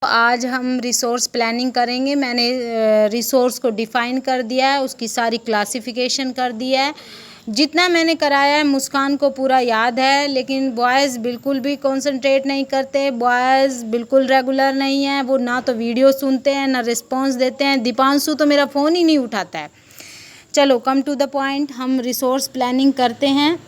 आज हम resource planning करेंगे। मैंने रिसोर्स को डिफ़ाइन कर दिया है, उसकी सारी क्लासिफिकेशन कर दिया है। जितना मैंने कराया है मुस्कान को पूरा याद है, लेकिन बॉयज़ बिल्कुल भी कंसंट्रेट नहीं करते। बॉयज़ बिल्कुल रेगुलर नहीं है, वो ना तो वीडियो सुनते हैं ना रिस्पॉन्स देते हैं। दीपांशु तो मेरा फ़ोन ही नहीं उठाता है। चलो कम टू द पॉइंट, हम रिसोर्स प्लानिंग करते हैं।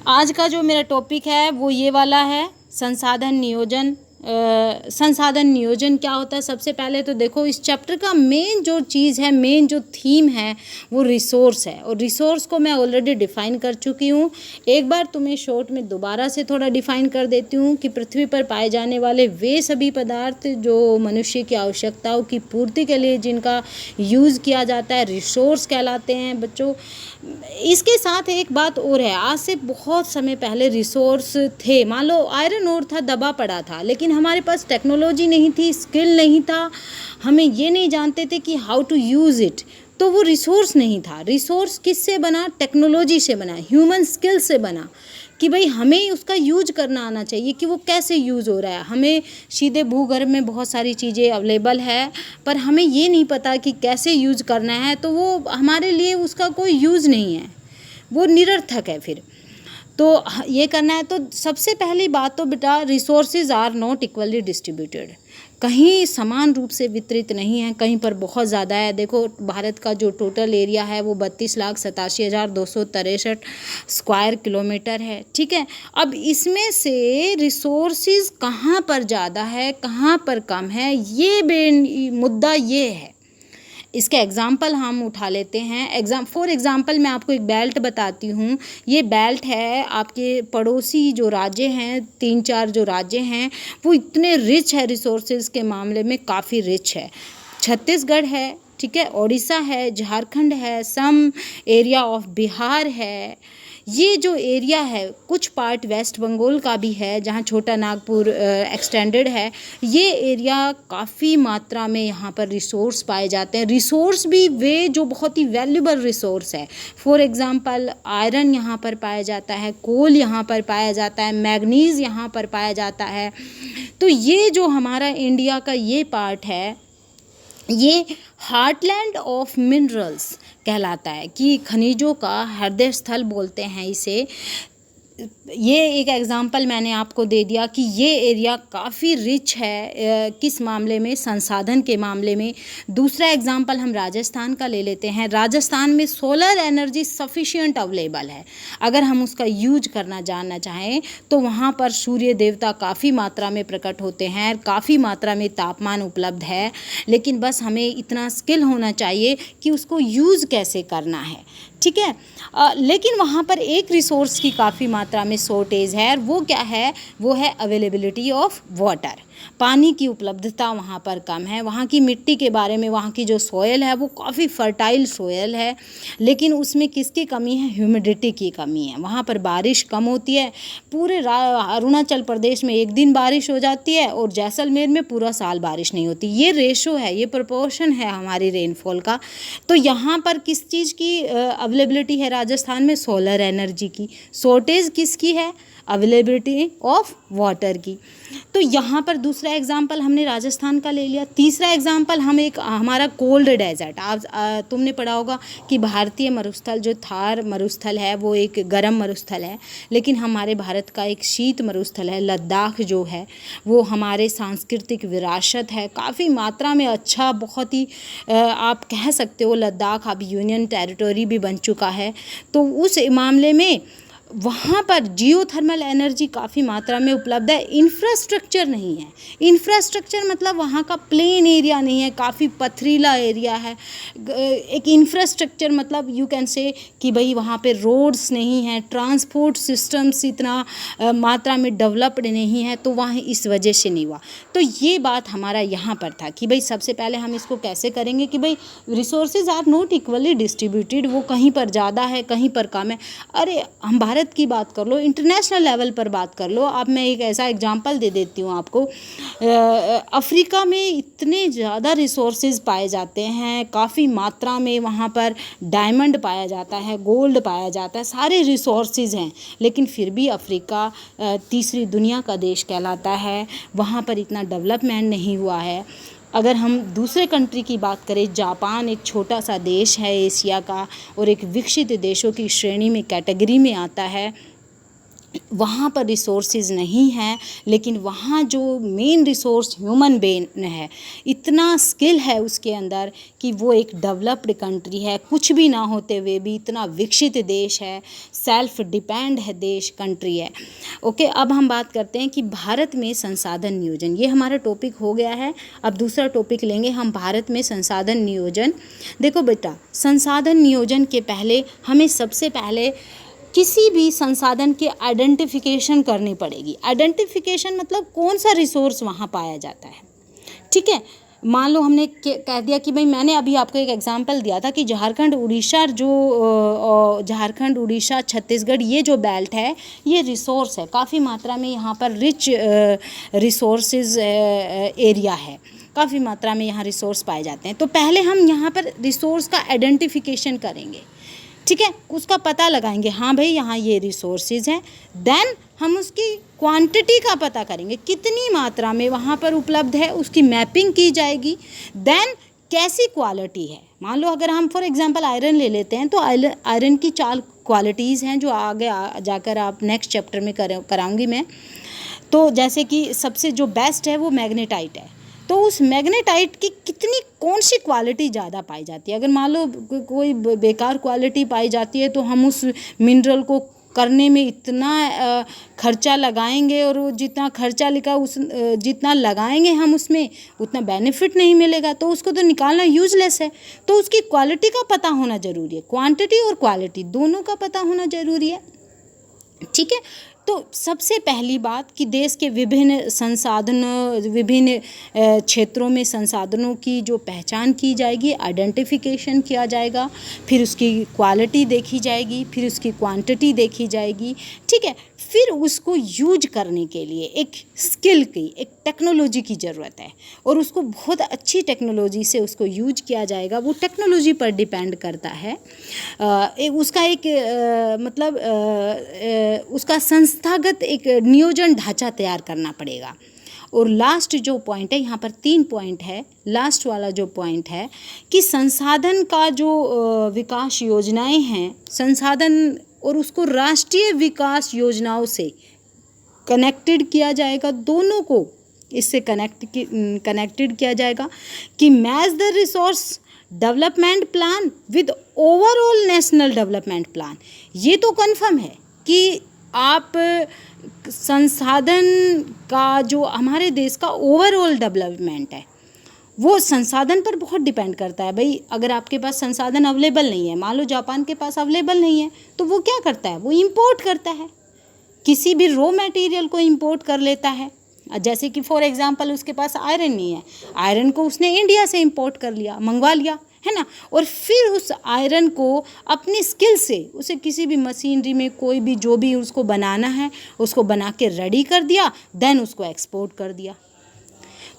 आज का जो मेरा टॉपिक है वो ये वाला है, संसाधन नियोजन। संसाधन नियोजन क्या होता है? सबसे पहले तो देखो, इस चैप्टर का मेन जो चीज़ है, मेन जो थीम है वो रिसोर्स है। और रिसोर्स को मैं ऑलरेडी डिफ़ाइन कर चुकी हूँ। एक बार तुम्हें शॉर्ट में दोबारा से थोड़ा डिफ़ाइन कर देती हूँ कि पृथ्वी पर पाए जाने वाले वे सभी पदार्थ जो मनुष्य की आवश्यकताओं की पूर्ति के लिए जिनका यूज़ किया जाता है, रिसोर्स कहलाते हैं बच्चों। इसके साथ एक बात और है, आज से बहुत समय पहले रिसोर्स थे। मान लो आयरन ओर था, दबा पड़ा था, लेकिन हमारे पास टेक्नोलॉजी नहीं थी, स्किल नहीं था, हमें ये नहीं जानते थे कि हाउ टू यूज़ इट, तो वो रिसोर्स नहीं था। रिसोर्स किससे बना? टेक्नोलॉजी से बना, ह्यूमन स्किल से बना, कि भाई हमें उसका यूज करना आना चाहिए कि वो कैसे यूज़ हो रहा है। हमें सीधे भूगर्भ में बहुत सारी चीज़ें अवेलेबल है, पर हमें ये नहीं पता कि कैसे यूज करना है, तो वो हमारे लिए उसका कोई यूज़ नहीं है, वो निरर्थक है। फिर तो ये करना है तो सबसे पहली बात तो बेटा, resources are not equally distributed. कहीं समान रूप से वितरित नहीं है, कहीं पर बहुत ज़्यादा है। देखो, भारत का जो टोटल एरिया है वो 32,87,263 स्क्वायर किलोमीटर है, ठीक है। अब इसमें से रिसोर्सेज कहाँ पर ज़्यादा है, कहाँ पर कम है, ये मुद्दा ये है। इसके एग्ज़ाम्पल हम उठा लेते हैं। फॉर एग्ज़ाम्पल मैं आपको एक बेल्ट बताती हूँ। ये बेल्ट है, आपके पड़ोसी जो राज्य हैं, 3-4 जो राज्य हैं, वो इतने रिच है रिसोर्सेज के मामले में, काफ़ी रिच है। छत्तीसगढ़ है, ठीक है, उड़ीसा है, झारखंड है, सम एरिया ऑफ बिहार है। ये जो एरिया है, कुछ पार्ट वेस्ट बंगाल का भी है, जहाँ छोटा नागपुर एक्सटेंडेड है। ये एरिया काफ़ी मात्रा में यहाँ पर रिसोर्स पाए जाते हैं। रिसोर्स भी वे जो बहुत ही वैल्यूबल रिसोर्स है। फॉर एग्ज़ाम्पल, आयरन यहाँ पर पाया जाता है, कोल यहाँ पर पाया जाता है, मैग्नीज़ यहाँ पर पाया जाता है। तो ये जो हमारा इंडिया का ये पार्ट है, ये हार्टलैंड ऑफ मिनरल्स कहलाता है, कि खनिजों का हृदय स्थल बोलते हैं इसे। ये एक एग्ज़ाम्पल मैंने आपको दे दिया कि ये एरिया काफ़ी रिच है किस मामले में? संसाधन के मामले में। दूसरा एग्ज़ाम्पल हम राजस्थान का ले लेते हैं। राजस्थान में सोलर एनर्जी सफिशिएंट अवेलेबल है। अगर हम उसका यूज करना जानना चाहें तो वहाँ पर सूर्य देवता काफ़ी मात्रा में प्रकट होते हैं, काफ़ी मात्रा में तापमान उपलब्ध है, लेकिन बस हमें इतना स्किल होना चाहिए कि उसको यूज़ कैसे करना है, ठीक है। लेकिन वहाँ पर एक रिसोर्स की काफ़ी मात्रा में शॉर्टेज है, और वो क्या है? वो है अवेलेबिलिटी ऑफ वाटर। पानी की उपलब्धता वहाँ पर कम है। वहाँ की मिट्टी के बारे में, वहाँ की जो सोयल है वो काफ़ी फर्टाइल सोयल है, लेकिन उसमें किसकी कमी है? ह्यूमिडिटी की कमी है। वहाँ पर बारिश कम होती है। पूरे अरुणाचल प्रदेश में एक दिन बारिश हो जाती है और जैसलमेर में पूरा साल बारिश नहीं होती। ये रेशो है, ये प्रोपोर्शन है हमारी रेनफॉल का। तो यहाँ पर किस चीज़ की अवेलेबिलिटी है राजस्थान में? सोलर एनर्जी की। शॉर्टेज किसकी है? अवेलेबिलिटी ऑफ वाटर की। तो यहाँ पर दूसरा एग्जाम्पल हमने राजस्थान का ले लिया। तीसरा एग्जाम्पल हम एक हमारा कोल्ड डेजर्ट। आप तुमने पढ़ा होगा कि भारतीय मरुस्थल जो थार मरुस्थल है वो एक गर्म मरुस्थल है, लेकिन हमारे भारत का एक शीत मरुस्थल है लद्दाख जो है, वो हमारे सांस्कृतिक विरासत है काफ़ी मात्रा में। अच्छा, बहुत ही आप कह सकते हो लद्दाख अब यूनियन टेरिटरी भी बन चुका है। तो उस मामले में वहाँ पर जियोथर्मल एनर्जी काफ़ी मात्रा में उपलब्ध है। इंफ्रास्ट्रक्चर नहीं है। इंफ्रास्ट्रक्चर मतलब वहाँ का प्लेन एरिया नहीं है, काफ़ी पथरीला एरिया है। एक इंफ्रास्ट्रक्चर मतलब यू कैन से कि भाई वहाँ पे रोड्स नहीं हैं, ट्रांसपोर्ट सिस्टम्स इतना मात्रा में डेवलप्ड नहीं है, तो वहाँ इस वजह से नहीं हुआ। तो ये बात हमारा यहाँ पर था कि भाई सबसे पहले हम इसको कैसे करेंगे कि भाई resources are not equally distributed, वो कहीं पर ज़्यादा है, कहीं पर कम है। अरे हम भारत भारत की बात कर लो, इंटरनेशनल लेवल पर बात कर लो। अब मैं एक ऐसा एग्जांपल दे देती हूँ आपको। अफ्रीका में इतने ज़्यादा रिसोर्सेज पाए जाते हैं, काफ़ी मात्रा में वहाँ पर डायमंड पाया जाता है, गोल्ड पाया जाता है, सारे रिसोर्सेज हैं, लेकिन फिर भी अफ्रीका तीसरी दुनिया का देश कहलाता है। वहाँ पर इतना डेवलपमेंट नहीं हुआ है। अगर हम दूसरे कंट्री की बात करें, जापान एक छोटा सा देश है एशिया का और एक विकसित देशों की श्रेणी में कैटेगरी में आता है। वहाँ पर रिसोर्सेज नहीं हैं, लेकिन वहाँ जो मेन रिसोर्स ह्यूमन ब्रेन है, इतना स्किल है उसके अंदर कि वो एक डेवलप्ड कंट्री है, कुछ भी ना होते हुए भी इतना विकसित देश है, सेल्फ डिपेंड है देश, कंट्री है। ओके, अब हम बात करते हैं कि भारत में संसाधन नियोजन, ये हमारा टॉपिक हो गया है। अब दूसरा टॉपिक लेंगे हम, भारत में संसाधन नियोजन। देखो बेटा, संसाधन नियोजन के पहले हमें सबसे पहले किसी भी संसाधन की आइडेंटिफिकेशन करनी पड़ेगी। आइडेंटिफिकेशन मतलब कौन सा रिसोर्स वहाँ पाया जाता है, ठीक है। मान लो हमने कह दिया कि भाई, मैंने अभी आपको एक एग्जांपल दिया था कि झारखंड उड़ीसा छत्तीसगढ़ ये जो बेल्ट है, ये रिसोर्स है, काफ़ी मात्रा में यहाँ पर रिच रिसोर्सेज एरिया है, काफ़ी मात्रा में यहाँ रिसोर्स पाए जाते हैं। तो पहले हम यहाँ पर रिसोर्स का आइडेंटिफिकेशन करेंगे, ठीक है, उसका पता लगाएंगे, हाँ भाई यहाँ ये रिसोर्सेज हैं। देन हम उसकी क्वांटिटी का पता करेंगे, कितनी मात्रा में वहाँ पर उपलब्ध है, उसकी मैपिंग की जाएगी। देन कैसी क्वालिटी है, मान लो अगर हम फॉर एग्जांपल आयरन ले लेते हैं, तो आयरन की 4 क्वालिटीज़ हैं जो आगे जाकर आप नेक्स्ट चैप्टर में कराऊंगी मैं। तो जैसे कि सबसे जो बेस्ट है वो मैग्नेटाइट है, तो उस मैग्नेटाइट की कितनी कौन सी क्वालिटी ज़्यादा पाई जाती है। अगर मान लो कोई बेकार क्वालिटी पाई जाती है, तो हम उस मिनरल को करने में इतना खर्चा लगाएंगे, और वो जितना खर्चा लिखा जितना लगाएंगे हम उसमें उतना बेनिफिट नहीं मिलेगा, तो उसको तो निकालना यूजलेस है। तो उसकी क्वालिटी का पता होना ज़रूरी है, क्वांटिटी और क्वालिटी दोनों का पता होना ज़रूरी है, ठीक है। तो सबसे पहली बात कि देश के विभिन्न क्षेत्रों में संसाधनों की जो पहचान की जाएगी, आइडेंटिफिकेशन किया जाएगा, फिर उसकी क्वालिटी देखी जाएगी, फिर उसकी क्वांटिटी देखी जाएगी, ठीक है। फिर उसको यूज करने के लिए एक स्किल की, एक टेक्नोलॉजी की ज़रूरत है, और उसको बहुत अच्छी टेक्नोलॉजी से उसको यूज किया जाएगा। वो टेक्नोलॉजी पर डिपेंड करता है। उसका एक उसका संस्थागत एक नियोजन ढांचा तैयार करना पड़ेगा। और लास्ट जो पॉइंट है, यहाँ पर 3 पॉइंट है, लास्ट वाला जो पॉइंट है कि संसाधन का जो विकास योजनाएं हैं, संसाधन और उसको राष्ट्रीय विकास योजनाओं से कनेक्टेड किया जाएगा, दोनों को इससे कनेक्टेड किया जाएगा कि match the resource development plan with overall national development plan. ये तो कन्फर्म है कि आप संसाधन का जो हमारे देश का ओवरऑल डेवलपमेंट है, वो संसाधन पर बहुत डिपेंड करता है। भाई अगर आपके पास संसाधन अवेलेबल नहीं है, मान लो जापान के पास अवेलेबल नहीं है, तो वो क्या करता है, वो इंपोर्ट करता है, किसी भी रॉ मटेरियल को इंपोर्ट कर लेता है। जैसे कि फॉर एग्जांपल उसके पास आयरन नहीं है, आयरन को उसने इंडिया से इंपोर्ट कर लिया, मंगवा लिया, है ना, और फिर उस आयरन को अपनी स्किल से उसे किसी भी मशीनरी में कोई भी जो भी उसको बनाना है उसको बना के रेडी कर दिया, देन उसको एक्सपोर्ट कर दिया।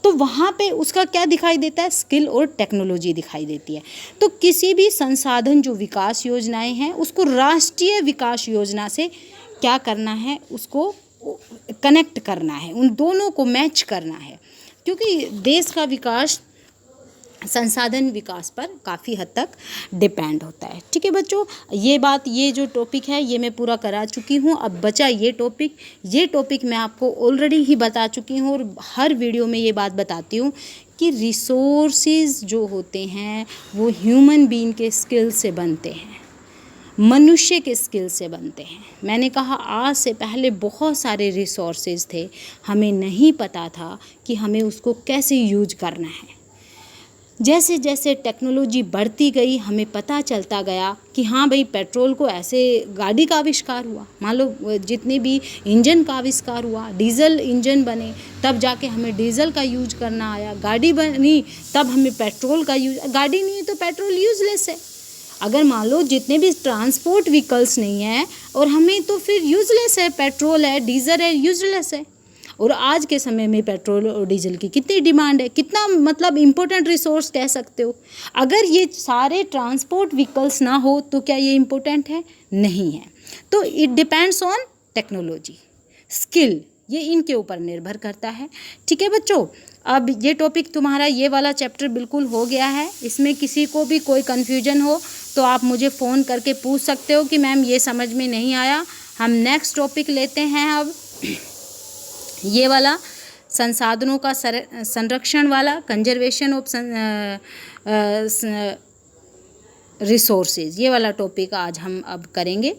तो वहाँ पे उसका क्या दिखाई देता है, स्किल और टेक्नोलॉजी दिखाई देती है। तो किसी भी संसाधन जो विकास योजनाएं हैं, उसको राष्ट्रीय विकास योजना से क्या करना है, उसको कनेक्ट करना है, उन दोनों को मैच करना है, क्योंकि देश का विकास संसाधन विकास पर काफ़ी हद तक डिपेंड होता है। ठीक है बच्चों, ये जो टॉपिक है ये मैं पूरा करा चुकी हूँ। अब बचा ये टॉपिक मैं आपको ऑलरेडी ही बता चुकी हूँ, और हर वीडियो में ये बात बताती हूँ कि रिसोर्सेज जो होते हैं वो ह्यूमन बीइंग के स्किल से बनते हैं, मनुष्य के स्किल से बनते हैं। मैंने कहा आज से पहले बहुत सारे रिसोर्सेज थे, हमें नहीं पता था कि हमें उसको कैसे यूज करना है। जैसे जैसे टेक्नोलॉजी बढ़ती गई हमें पता चलता गया कि हाँ भाई पेट्रोल को ऐसे गाड़ी का आविष्कार हुआ, मान लो जितने भी इंजन का आविष्कार हुआ, डीजल इंजन बने, तब जाके हमें डीजल का यूज करना आया, गाड़ी बनी तब हमें पेट्रोल का यूज, गाड़ी नहीं है तो पेट्रोल यूजलेस है। अगर मान लो जितने भी ट्रांसपोर्ट व्हीकल्स नहीं हैं और हमें, तो फिर यूज़लेस है, पेट्रोल है, डीजल है, यूज़लेस है। और आज के समय में पेट्रोल और डीजल की कितनी डिमांड है, कितना मतलब इम्पोर्टेंट रिसोर्स कह सकते हो। अगर ये सारे ट्रांसपोर्ट व्हीकल्स ना हो तो क्या ये इम्पोर्टेंट है? नहीं है। तो it depends on technology, skill, ये इनके ऊपर निर्भर करता है। ठीक है बच्चों, अब ये टॉपिक तुम्हारा ये वाला चैप्टर बिल्कुल हो गया है। इसमें किसी को भी कोई कन्फ्यूजन हो तो आप मुझे फ़ोन करके पूछ सकते हो कि मैम ये समझ में नहीं आया। हम नेक्स्ट टॉपिक लेते हैं अब ये वाला, संसाधनों का संरक्षण वाला, कंजर्वेशन ऑफ रिसोर्सेज, ये वाला टॉपिक आज हम अब करेंगे।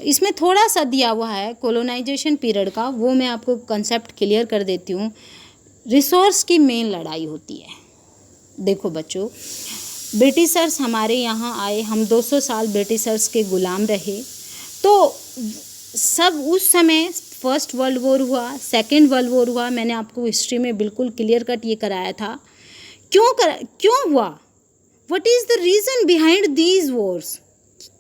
इसमें थोड़ा सा दिया हुआ है कॉलोनाइजेशन पीरियड का, वो मैं आपको कंसेप्ट क्लियर कर देती हूँ। रिसोर्स की मेन लड़ाई होती है। देखो बच्चों, ब्रिटिशर्स हमारे यहाँ आए, हम 200 साल ब्रिटिशर्स के गुलाम रहे। तो सब उस समय फर्स्ट वर्ल्ड वॉर हुआ, सेकेंड वर्ल्ड वॉर हुआ, मैंने आपको हिस्ट्री में बिल्कुल क्लियर कट ये कराया था। क्यों हुआ? What is the reason behind these Wars?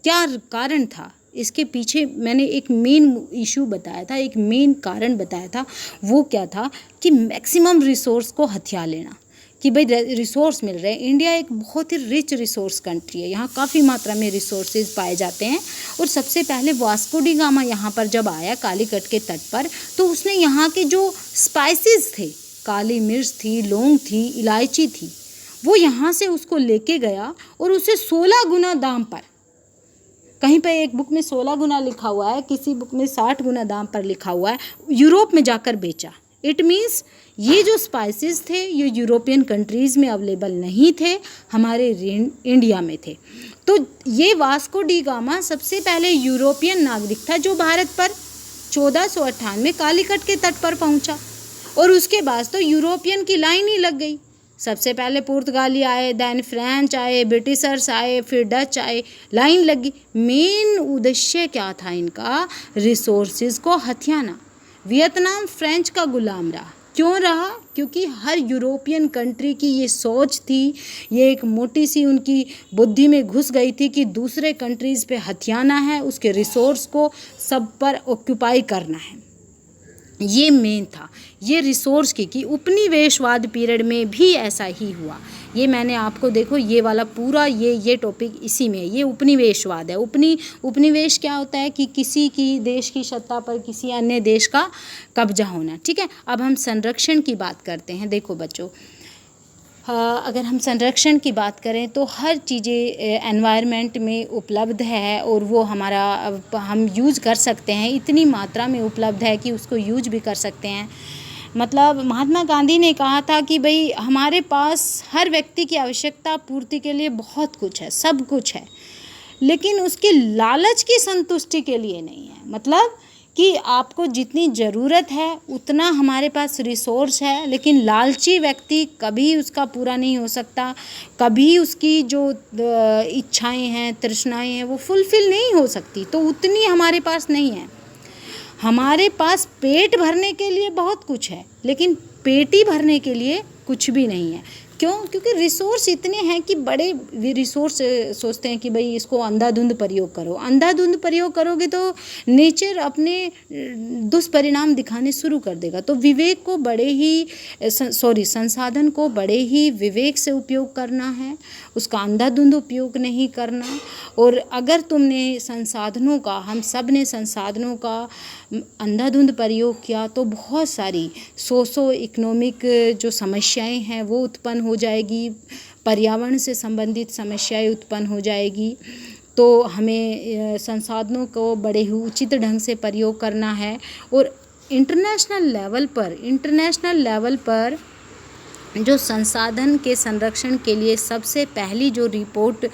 क्या कारण था इसके पीछे? मैंने एक मेन इशू बताया था, एक मेन कारण बताया था। वो क्या था कि मैक्सिमम रिसोर्स को हथिया लेना, कि भाई रिसोर्स मिल रहे हैं। इंडिया एक बहुत ही रिच रिसोर्स कंट्री है, यहाँ काफ़ी मात्रा में रिसोर्सेज पाए जाते हैं। और सबसे पहले वास्को डी गामा यहाँ पर जब आया कालीकट के तट पर, तो उसने यहाँ के जो स्पाइसेस थे, काली मिर्च थी, लौंग थी, इलायची थी, वो यहाँ से उसको लेके गया और उसे 16 गुना दाम पर, कहीं पर एक बुक में 16 गुना लिखा हुआ है, किसी बुक में 60 गुना दाम पर लिखा हुआ है, यूरोप में जाकर बेचा। इट मीन्स ये जो स्पाइसेस थे ये यूरोपियन कंट्रीज़ में अवेलेबल नहीं थे, हमारे इंडिया में थे। तो ये वास्को डी गामा सबसे पहले यूरोपियन नागरिक था जो भारत पर 1498 कालीकट के तट पर पहुंचा। और उसके बाद तो यूरोपियन की लाइन ही लग गई। सबसे पहले पुर्तगाली आए, देन फ्रेंच आए, ब्रिटिशर्स आए, फिर डच आए, लाइन लगी। मेन उद्देश्य क्या था इनका? रिसोर्सेज को हथियाना। वियतनाम फ्रेंच का गुलाम रहा। क्यों रहा? क्योंकि हर यूरोपियन कंट्री की ये सोच थी, ये एक मोटी सी उनकी बुद्धि में घुस गई थी कि दूसरे कंट्रीज़ पे हथियाना है, उसके रिसोर्स को सब पर ऑक्यूपाई करना है। ये मेन था, ये रिसोर्स की कि उपनिवेशवाद पीरियड में भी ऐसा ही हुआ। ये मैंने आपको, देखो ये वाला पूरा ये टॉपिक इसी में, ये उपनिवेशवाद है। उपनिवेश क्या होता है कि किसी की देश की सत्ता पर किसी अन्य देश का कब्जा होना। ठीक है, अब हम संरक्षण की बात करते हैं। देखो बच्चों, अगर हम संरक्षण की बात करें तो हर चीज़ें एनवायरनमेंट में उपलब्ध है और वो हमारा हम यूज़ कर सकते हैं, इतनी मात्रा में उपलब्ध है कि उसको यूज भी कर सकते हैं। मतलब महात्मा गांधी ने कहा था कि भाई हमारे पास हर व्यक्ति की आवश्यकता पूर्ति के लिए बहुत कुछ है, सब कुछ है, लेकिन उसकी लालच की संतुष्टि के लिए नहीं है। मतलब कि आपको जितनी ज़रूरत है उतना हमारे पास रिसोर्स है, लेकिन लालची व्यक्ति कभी उसका पूरा नहीं हो सकता, कभी उसकी जो इच्छाएं हैं, तृष्णाएं हैं, वो फुलफ़िल नहीं हो सकती। तो उतनी हमारे पास नहीं है। हमारे पास पेट भरने के लिए बहुत कुछ है, लेकिन पेटी भरने के लिए कुछ भी नहीं है। क्यों? क्योंकि रिसोर्स इतने हैं कि बड़े रिसोर्स सोचते हैं कि भाई इसको अंधाधुंध प्रयोग करो। अंधाधुंध प्रयोग करोगे तो नेचर अपने दुष्परिणाम दिखाने शुरू कर देगा। तो विवेक को संसाधन को बड़े ही विवेक से उपयोग करना है, उसका अंधाधुंध उपयोग नहीं करना। और अगर तुमने संसाधनों का, हम सब ने संसाधनों का अंधाधुंध प्रयोग किया तो बहुत सारी सोशो इकोनॉमिक जो समस्याएं हैं वो उत्पन्न हो जाएगी, पर्यावरण से संबंधित समस्याएं उत्पन्न हो जाएगी। तो हमें संसाधनों को बड़े ही उचित ढंग से प्रयोग करना है। और इंटरनेशनल लेवल पर जो संसाधन के संरक्षण के लिए सबसे पहली जो रिपोर्ट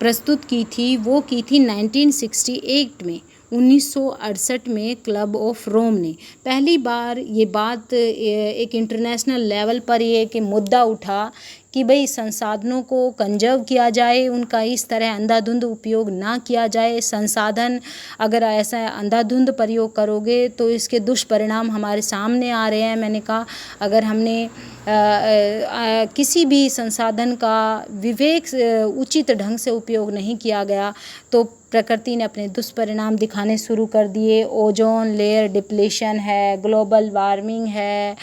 प्रस्तुत की थी वो की थी 1968 में। 1968 में क्लब ऑफ रोम ने पहली बार ये बात एक इंटरनेशनल लेवल पर ये कि मुद्दा उठा कि भाई संसाधनों को कंजर्व किया जाए, उनका इस तरह अंधाधुंध उपयोग ना किया जाए। संसाधन अगर ऐसा अंधाधुंध प्रयोग करोगे तो इसके दुष्परिणाम हमारे सामने आ रहे हैं। मैंने कहा अगर हमने किसी भी संसाधन का विवेक उचित ढंग से उपयोग नहीं किया गया तो प्रकृति ने अपने दुष्परिणाम दिखाने शुरू कर दिए। ओजोन लेयर डिप्लेशन है, ग्लोबल वार्मिंग है,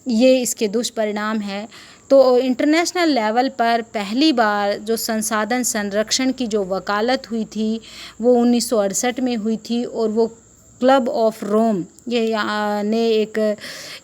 ये इसके दुष्परिणाम है। तो इंटरनेशनल लेवल पर पहली बार जो संसाधन संरक्षण की जो वकालत हुई थी वो 1968 में हुई थी और वो क्लब ऑफ रोम ये ने एक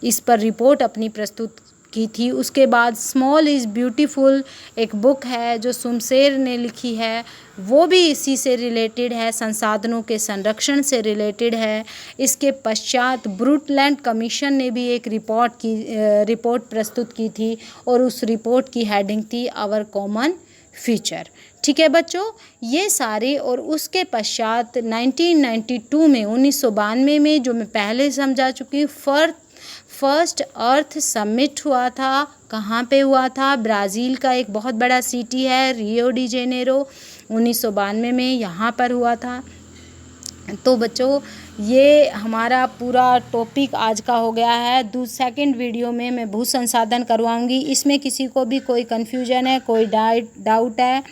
इस पर रिपोर्ट अपनी प्रस्तुत की थी। उसके बाद स्मॉल इज़ ब्यूटीफुल एक बुक है जो सुमशेर ने लिखी है, वो भी इसी से रिलेटेड है, संसाधनों के संरक्षण से रिलेटेड है। इसके पश्चात ब्रूटलैंड कमीशन ने भी एक रिपोर्ट प्रस्तुत की थी और उस रिपोर्ट की हेडिंग थी आवर कॉमन फ्यूचर। ठीक है बच्चों, ये सारे और उसके पश्चात 1992 में 1992 में जो मैं पहले समझा चुकी हूँ फर्स्ट अर्थ समिट हुआ था। कहाँ पे हुआ था? ब्राज़ील का एक बहुत बड़ा सिटी है रियो डी जेनेरो, 1992 में यहाँ पर हुआ था। तो बच्चों ये हमारा पूरा टॉपिक आज का हो गया है। सेकंड वीडियो में मैं भू संसाधन करवाऊँगी। इसमें किसी को भी कोई कन्फ्यूजन है, कोई डाउट है